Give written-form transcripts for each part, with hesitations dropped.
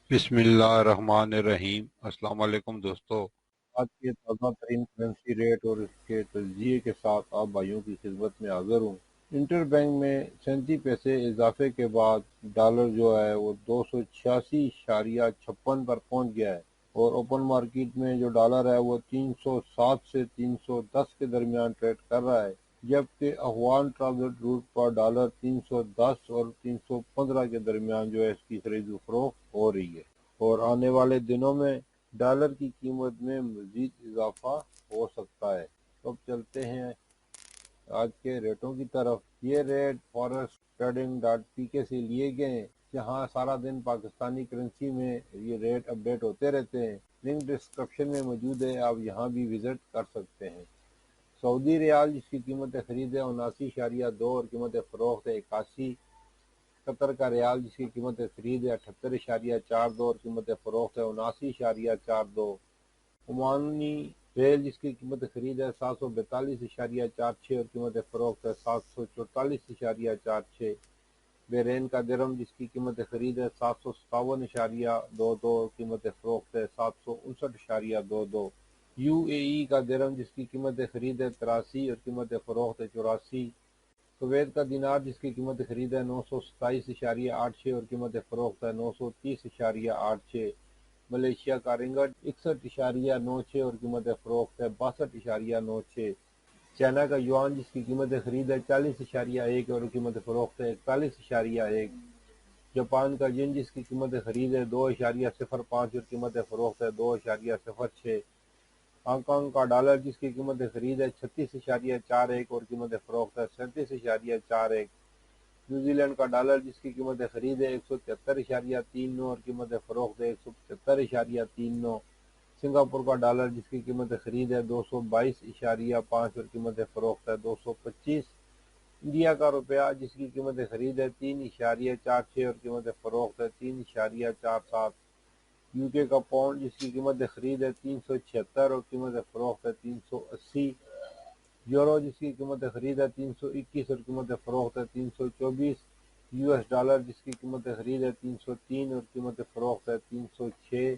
بسم اللہ الرحمن الرحیم۔ السلام علیکم دوستو، آج کے تازہ ترین کرنسی ریٹ اور اس کے تجزیے کے ساتھ آپ بھائیوں کی خدمت میں حاضر ہوں۔ انٹر بینک میں 37 پیسے اضافے کے بعد ڈالر جو ہے وہ 286.56 پر پہنچ گیا ہے، اور اوپن مارکیٹ میں جو ڈالر ہے وہ 307 سے 310 کے درمیان ٹریڈ کر رہا ہے، جبکہ افغان ٹرانزٹ روٹ پر ڈالر 310 اور 315 کے درمیان جو ہے اس کی خرید و فروخت ہو رہی ہے، اور آنے والے دنوں میں ڈالر کی قیمت میں مزید اضافہ ہو سکتا ہے۔ تو اب چلتے ہیں آج کے ریٹوں کی طرف۔ یہ rate forex trading dot P کے سے لیے گئے ہیں، جہاں سارا دن پاکستانی کرنسی میں یہ ریٹ اپڈیٹ ہوتے رہتے ہیں۔ لنک ڈسکرپشن میں موجود ہے، آپ یہاں بھی وزٹ کر سکتے ہیں۔ سعودی ریال جس کی قیمت خرید ہے 79.2 اور قیمت فروخت ہے 81۔ قطر کا ریال جس کی قیمت خرید ہے 78.42 اور قیمت فروخت ہے 79.42۔ عمانی ریل جس کی قیمت خرید ہے 742.46 اور قیمت فروخت ہے 744.46۔ بحرین کا درہم جس کی قیمت خرید ہے 757.22 اور قیمت فروخت ہے 759.22۔ یو اے ای کا درہم جس کی قیمت خرید ہے 83 اور قیمت فروخت ہے 84۔ کویت کا دینار جس کی قیمت خرید ہے 927.86 اور قیمت فروخت ہے 930.86۔ ملیشیا کا رنگٹ 61.96 اور قیمت فروخت ہے 62.96۔ چائنا کا یوان جس کی قیمت خرید ہے 40.1 اور قیمت فروخت ہے 41.1۔ جاپان کا ین جس کی قیمت خرید ہے 2.05 اور قیمت فروخت ہے 2.06۔ ہانگ کانگ کا ڈالر جس کی قیمت خرید ہے 36.41 اور قیمت فروخت ہے 37.41۔ نیوزی لینڈ کا ڈالر جس کی قیمت خرید ہے 173.39 اور قیمت فروخت ہے 175.39۔ سنگاپور کا ڈالر جس کی قیمت خرید ہے 222.5 اور قیمت فروخت ہے 225۔ انڈیا کا روپیہ جس کی قیمت خرید ہے 3.46 اور قیمت فروخت ہے 3.47۔ یو کے کا پاؤنڈ جس کی قیمت خرید ہے 376 اور قیمت فروخت ہے 380۔ یورو جس کی قیمت خرید ہے 321 اور قیمت فروخت ہے 324۔ یو ایس ڈالر جس کی قیمت خرید ہے 303 اور قیمت فروخت ہے 306۔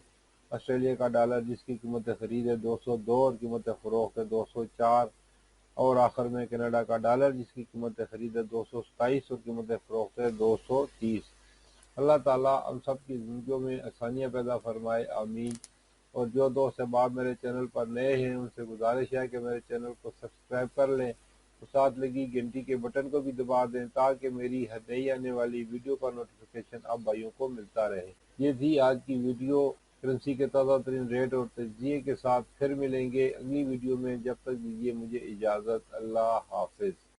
آسٹریلیا کا ڈالر جس کی قیمت خرید ہے 202 اور قیمت فروخت ہے 204۔ اور آخر میں کینیڈا کا ڈالر جس کی قیمت خرید ہے 227 اور قیمت فروخت ہے 230۔ اللہ تعالیٰ ہم سب کی زندگیوں میں آسانیاں پیدا فرمائے، آمین۔ اور جو دوست احباب میرے چینل پر نئے ہیں ان سے گزارش ہے کہ میرے چینل کو سبسکرائب کر لیں اور ساتھ لگی گھنٹی کے بٹن کو بھی دبا دیں تاکہ میری ہر نئی آنے والی ویڈیو کا نوٹیفیکیشن آپ بھائیوں کو ملتا رہے۔ یہ تھی آج کی ویڈیو کرنسی کے تازہ ترین ریٹ اور تجزیے کے ساتھ۔ پھر ملیں گے اگلی ویڈیو میں، جب تک دیجیے مجھے اجازت۔ اللہ حافظ۔